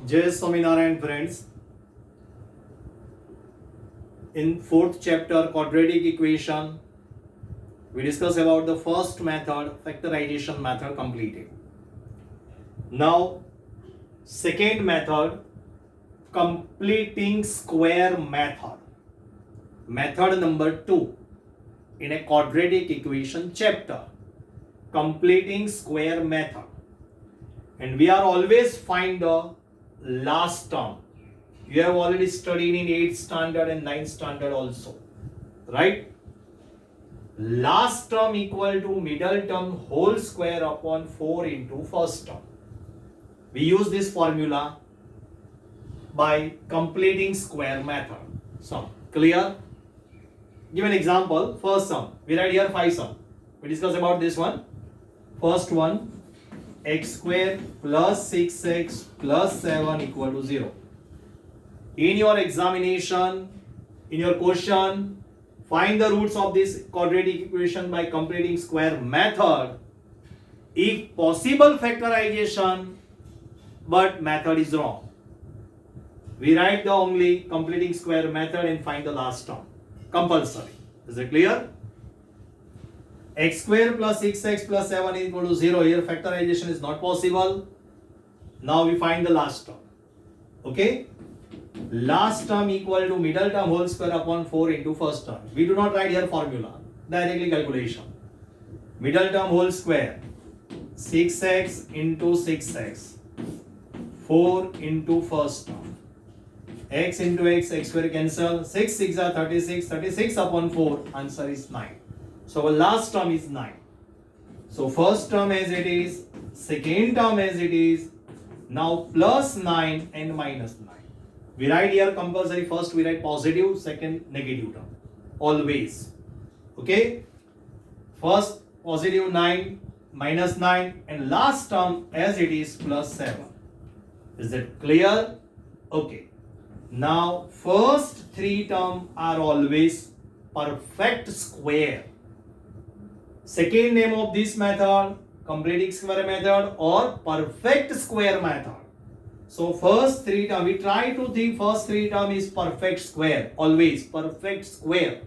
Jai Swaminarayan friends. In fourth chapter quadratic equation, we discuss about the first method, factorization method completed. Now, second method, completing square method. Method number 2 in a quadratic equation chapter, completing square method. And we are always find the last term. You have already studied in 8th standard and 9th standard also, right? Last term equal to middle term whole square upon 4 into first term. We use this formula by completing square method. Sum. Clear? Give an example. First sum. We write here 5 sum. We discuss about this one. First one, x square plus 6x plus 7 equal to 0. In your examination, in your question, find the roots of this quadratic equation by completing square method. If possible, factorization, but method is wrong. We write the only completing square method and find the last term. Compulsory. Is it clear? X square plus 6x plus 7 is equal to 0. Here factorization is not possible. Now we find the last term. Okay? Last term equal to middle term whole square upon 4 into first term. We do not write here formula. Directly calculation. Middle term whole square. 6x into 6x. 4 into first term. X into x square cancel. 6 6 are 36. 36 upon 4. Answer is 9. So our last term is 9. So first term as it is. Second term as it is. Now plus 9 and minus 9. We write here compulsory. First we write positive, second negative term. Always. Okay. First positive 9, minus 9, and last term as it is plus 7. Is that clear? Okay. Now first 3 terms are always perfect square. Second name of this method, completing square method or perfect square method. So first 3 term, we try to think first 3 term is perfect square, always perfect square.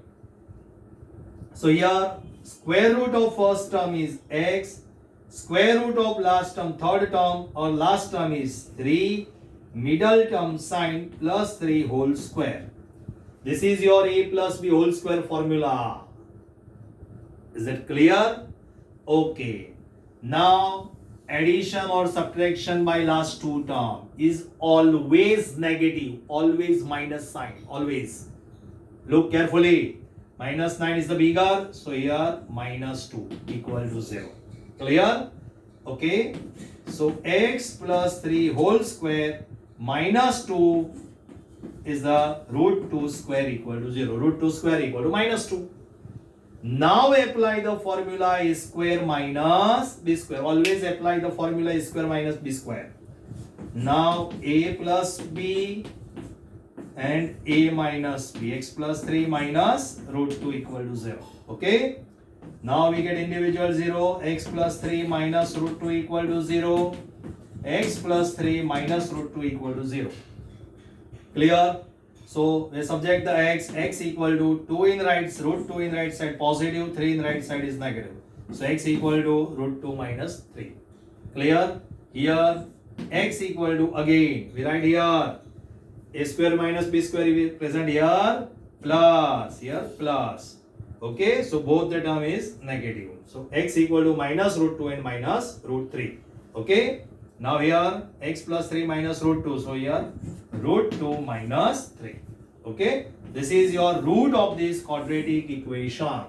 So here square root of first term is x, square root of last term, third term or last term is 3, middle term sine plus 3 whole square. This is your a plus b whole square formula. Is it clear? Okay. Now addition or subtraction by last 2 term is always negative, always minus sign, always. Look carefully. Minus 9 is the bigger, so here minus 2 equal to 0. Clear? Okay. So x plus 3 whole square minus 2 is the root 2 square equal to 0. Root 2 square equal to minus 2. Now apply the formula a square minus b square. Always apply the formula a square minus b square. Now a plus b and a minus b. X plus 3 minus root 2 equal to 0. Okay. Now we get individual 0. X plus 3 minus root 2 equal to 0. X plus 3 minus root 2 equal to 0. Clear? So we subject the x equal to 2 in right, root 2 in right side positive, 3 in right side is negative. So x equal to root 2 minus 3. Clear? Here x equal to, again we write here a square minus b square is present here plus, here plus. Okay, so both the term is negative. So x equal to minus root 2 and minus root 3. Okay. Now here x plus 3 minus root 2. So here root 2 minus 3. Okay. This is your root of this quadratic equation.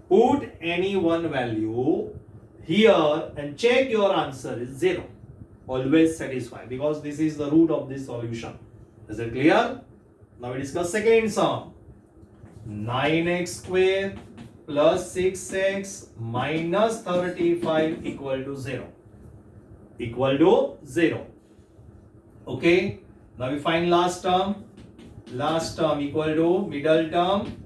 Put any one value here and check your answer is 0. Always satisfy because this is the root of this solution. Is it clear? Now we discuss second sum. 9x square plus 6x minus 35 equal to 0. Equal to 0. Okay. Now we find last term. Last term equal to middle term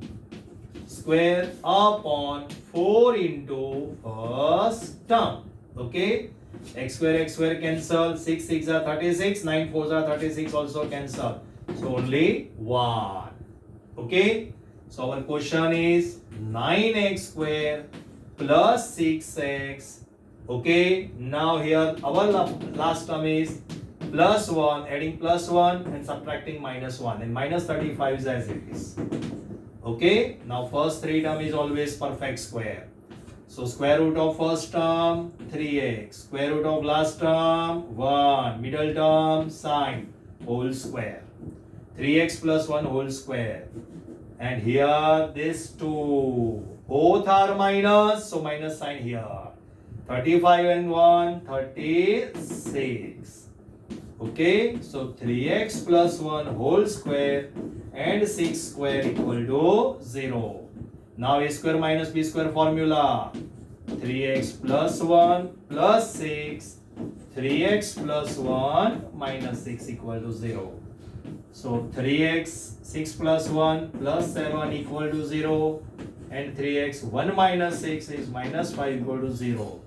square upon 4 into first term. Okay. X square cancel. 6 6 are 36. 9 4 are 36 also cancel. So only 1. Okay. So our question is 9x square plus 6x. Okay. Now here our last term is plus 1, adding plus 1 and subtracting minus 1, and minus 35 is as it is. Okay. Now first three term is always perfect square. So square root of first term 3x, square root of last term 1, middle term sine whole square. 3x plus 1 whole square. And here this 2, both are minus, so minus sign here. 35 and 1, 36. Okay, so 3x plus 1 whole square and 6 square equal to 0. Now a square minus b square formula. 3x plus 1 plus 6. 3x plus 1 minus 6 equal to 0. So 3x 6 plus 1 plus 7 equal to 0. And 3x 1 minus 6 is minus 5 equal to 0.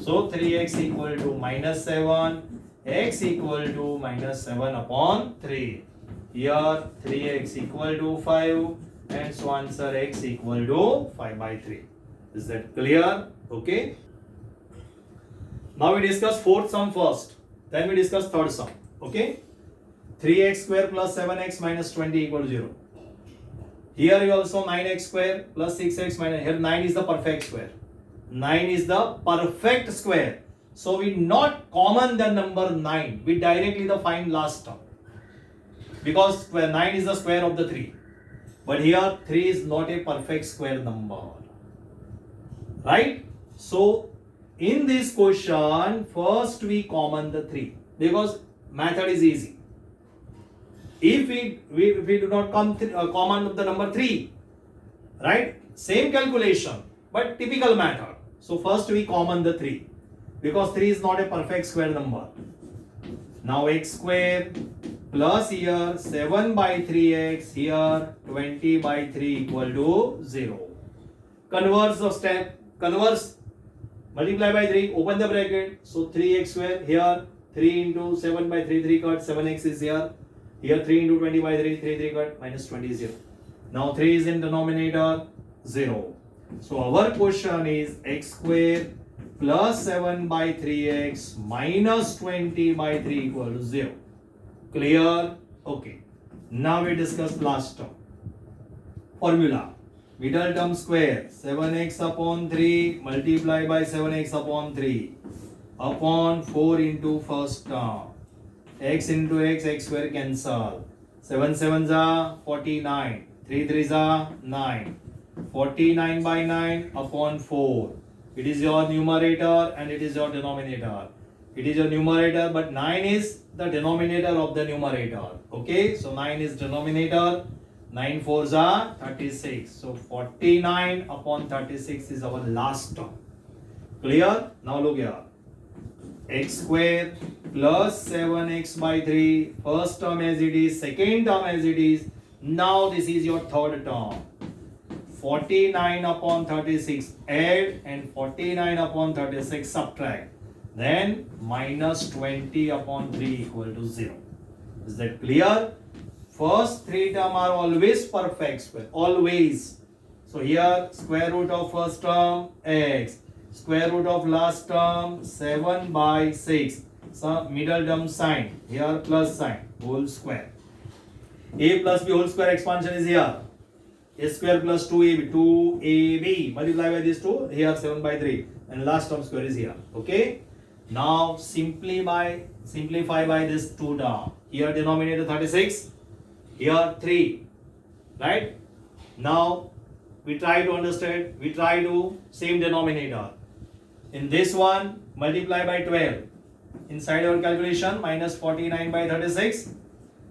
So 3x equal to minus 7. X equal to minus 7 upon 3. Here 3x equal to 5. And so answer x equal to 5 by 3. Is that clear? Okay. Now we discuss fourth sum first. Then we discuss third sum. Okay. 3x square plus 7x minus 20 equal to 0. Here you also 9x square plus 6x minus. Here 9 is the perfect square. 9 is the perfect square. So we not common the number 9. We directly the find last term. Because 9 is the square of the 3. But here 3 is not a perfect square number. Right? So in this question, first we common the 3. Because method is easy. If we do not common the number 3, right? Same calculation, but typical method. So first we common the 3. Because 3 is not a perfect square number. Now x square plus here 7 by 3x, here 20 by 3 equal to 0. Converse the step, converse, multiply by 3, open the bracket. So 3x square, here 3 into 7 by 3, 3 cut, 7x is here. Here 3 into 20 by 3, 3 cut, minus 20 is 0. Now 3 is in denominator, 0. So our question is x square plus 7 by 3x minus 20 by 3 equal to 0. Clear? Okay. Now we discuss last term. Formula. Middle term square. 7x upon 3 multiply by 7x upon 3 upon 4 into first term. X into x square cancel. 7 7s are 49. 3 3s are 9. 49 by 9 upon 4. It is your numerator and it is your denominator. It is your numerator, but 9 is the denominator of the numerator. Okay, so 9 is denominator. 9 4s are 36. So 49 upon 36 is our last term. Clear? Now look here. X square plus 7x by 3. First term as it is, second term as it is. Now this is your third term. 49 upon 36 add and 49 upon 36 subtract. Then minus 20 upon 3 equal to 0. Is that clear? First three term are always perfect square. Always. So here square root of first term x. Square root of last term 7 by 6. So middle term sign. Here plus sign. Whole square. A plus b whole square expansion is here. A square plus 2ab. 2ab. Multiply by this 2. Here 7 by 3. And last term square is here. Okay. Now simplify by this 2 down. Here denominator 36. Here 3. Right. Now we try to understand. We try to same denominator. In this one multiply by 12. Inside our calculation minus 49 by 36.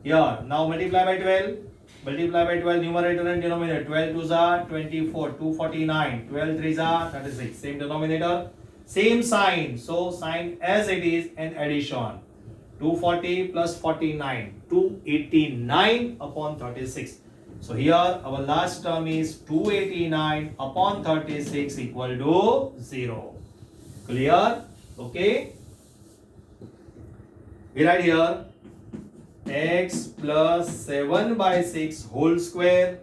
Here now multiply by 12. Multiply by 12 numerator and denominator. 12 2s are 24. 249. 12 3s are 36. Same denominator. Same sign. So sign as it is and addition. 240 plus 49. 289 upon 36. So here our last term is 289 upon 36 equal to 0. Clear? Okay. We write here x plus 7 by 6 whole square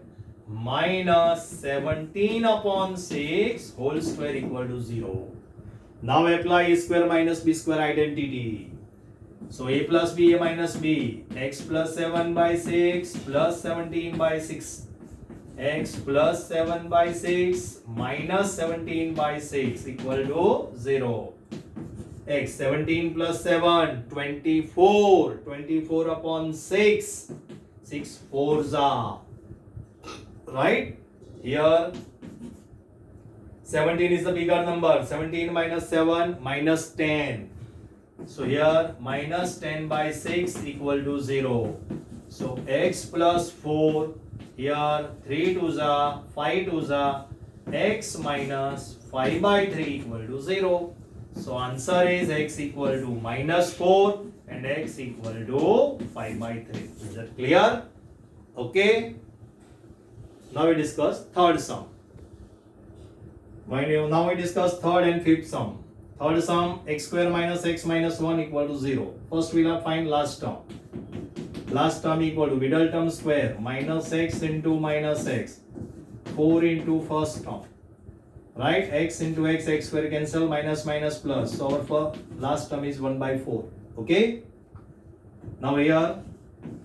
minus 17 upon 6 whole square equal to 0. Now apply a square minus b square identity. So a plus b, a minus b, x plus 7 by 6 plus 17 by 6, x plus 7 by 6 minus 17 by 6 equal to 0. X 17 plus 7, 24, 24 upon 6, 6 fours are, right? Here 17 is the bigger number, 17 minus 7 minus 10. So here minus 10 by 6 equal to 0. So x plus 4, here 3 2s are, 5 2s are, x minus 5 by 3 equal to 0. So answer is x equal to minus 4 and x equal to 5 by 3. Is that clear? Okay. Now we discuss third sum. Now we discuss third and fifth sum. Third sum, x square minus x minus 1 equal to 0. First we will find last term. Last term equal to middle term square minus x into minus x. 4 into first term. Right? X into x square cancel, minus minus plus. So our last term is 1 by 4. Okay? Now here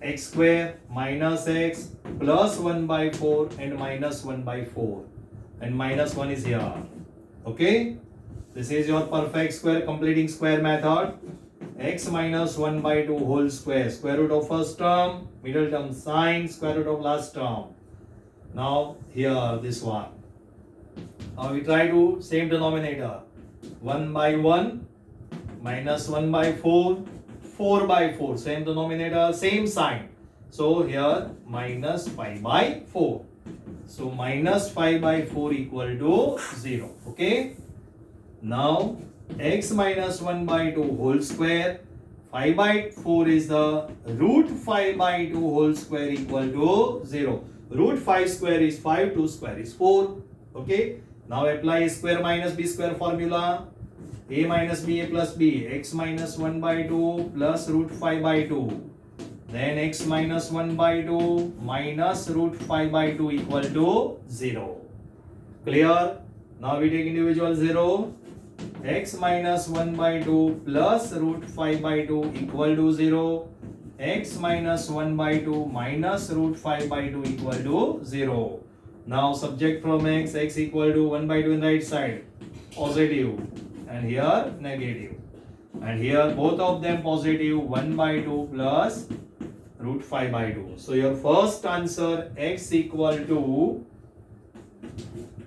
x square minus x plus 1 by 4 and minus 1 by 4. And minus 1 is here. Okay? This is your perfect square completing square method. X minus 1 by 2 whole square. Square root of first term, middle term sign, square root of last term. Now here this one. Now we try to same denominator. 1 by 1 minus 1 by 4, 4 by 4. Same denominator, same sign. So here minus 5 by 4. So minus 5 by 4 equal to 0. Okay. Now x minus 1 by 2 whole square. 5 by 4 is the root 5 by 2 whole square equal to 0. Root 5 square is 5, 2 square is 4. Okay. Now apply a square minus b square formula. A minus b, a plus b. X minus 1 by 2 plus root 5 by 2. Then x minus 1 by 2 minus root 5 by 2 equal to 0. Clear? Now we take individual 0. X minus 1 by 2 plus root 5 by 2 equal to 0. X minus 1 by 2 minus root 5 by 2 equal to 0. Now subject from x equal to 1 by 2 in right side, positive, and here negative. And here both of them positive, 1 by 2 plus root 5 by 2. So your first answer x equal to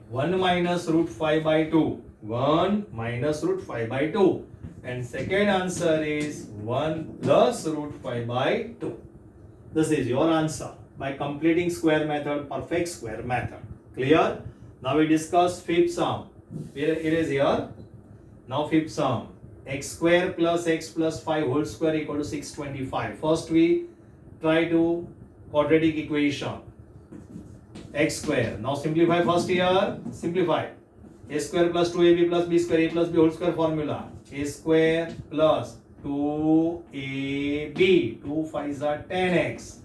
1 minus root 5 by 2. 1 minus root 5 by 2. And second answer is 1 plus root 5 by 2. This is your answer by completing square method, perfect square method. Clear? Now we discuss fifth sum. It is here. Now fifth sum. X square plus x plus 5 whole square equal to 625. First we try to quadratic equation. X square. Now simplify first here. Simplify. A square plus 2ab plus b square, a plus b whole square formula. A square plus 2ab. 2 5s are 10x.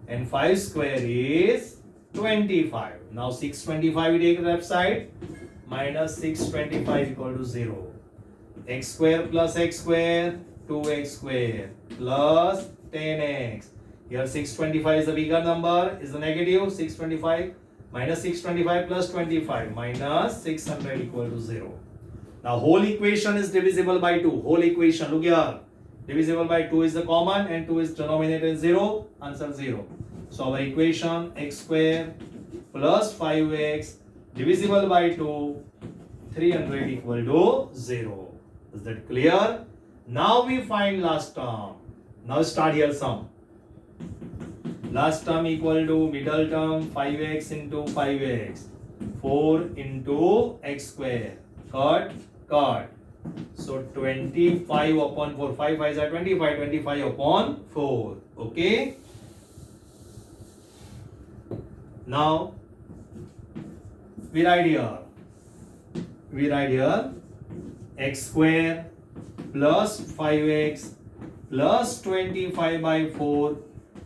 And 5 square is 25. Now 625 we take left side. Minus 625 equal to 0. X square plus x square, 2x square plus 10x. Here 625 is the bigger number, is the negative. 625 minus 625 plus 25 minus 600 equal to 0. Now whole equation is divisible by 2. Whole equation, look here. Divisible by 2 is the common and 2 is denominator is 0. Answer 0. So our equation x square plus 5x divisible by 2, 300 equal to 0. Is that clear? Now we find last term. Now start here sum. Last term equal to middle term 5x into 5x. 4 into x square. Cut. So 25 upon 4. 5 5s are 25. 25 upon 4. Okay. Now we write here x square plus 5x plus 25 by 4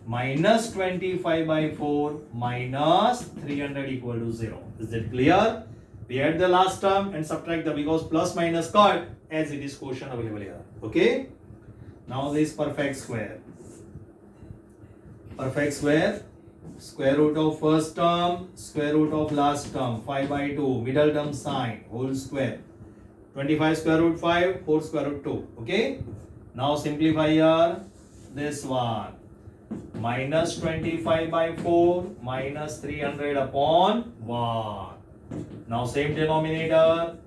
minus 25 by 4 minus 300 equal to 0. Is it clear? We add the last term and subtract the, because plus minus cut as it is quotient available here. Okay. Now this perfect square. Perfect square. Square root of first term, square root of last term, 5 by 2, middle term sign, whole square. 25 square root 5, 4 square root 2. Okay. Now simplify here. This one. Minus 25 by 4 minus 300 upon 1. Now same denominator.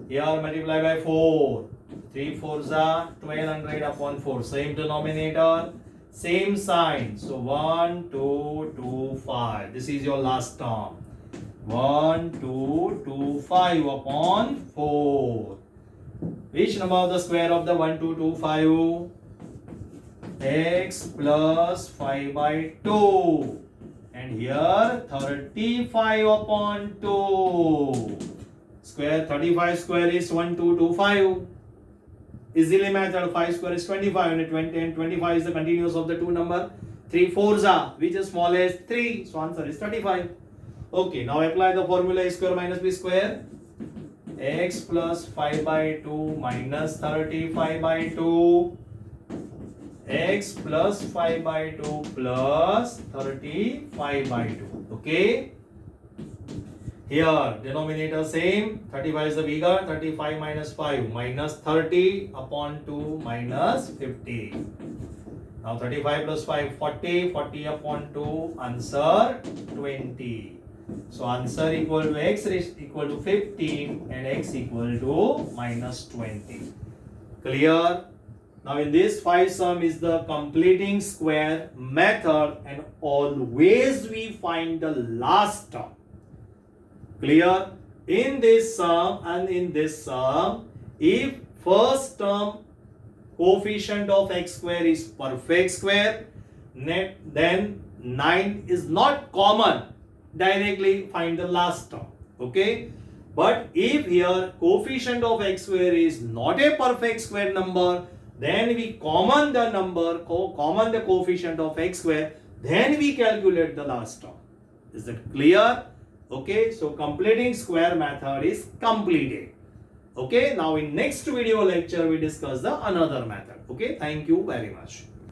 Here multiply by 4. 3 4s are 1200 upon 4. Same denominator. Same sign. So 1, 2, 2, 5. This is your last term. 1, 2, 2, 5 upon 4. Which number of the square of the 1, 2, 2, 5? X plus 5 by 2. And here 35 upon 2. Square 35 square is 1, 2, 2, 5. Easily method 5 square is 25 and 20 and 25 is the continuous of the two number. 3 4s are, which is smallest 3. So answer is 35. Okay, now apply the formula a square minus b square. X plus 5 by 2 minus 35 by 2. X plus 5 by 2 plus 35 by 2. Okay. Here denominator same. 35 is the bigger. 35 minus 5 minus 30 upon 2 minus 50. Now 35 plus 5 40. 40 upon 2 answer 20. So answer equal to x is equal to 15 and x equal to minus 20. Clear? Now in this 5 sum is the completing square method and always we find the last term. Clear? In this sum and in this sum, if first term coefficient of x square is perfect square, then 9 is not common. Directly find the last term. Okay? But if here coefficient of x square is not a perfect square number, then we common the number, common the coefficient of x square, then we calculate the last term. Is that clear? Okay, so completing square method is completed. Okay, now in next video lecture we discuss the another method. Okay, thank you very much.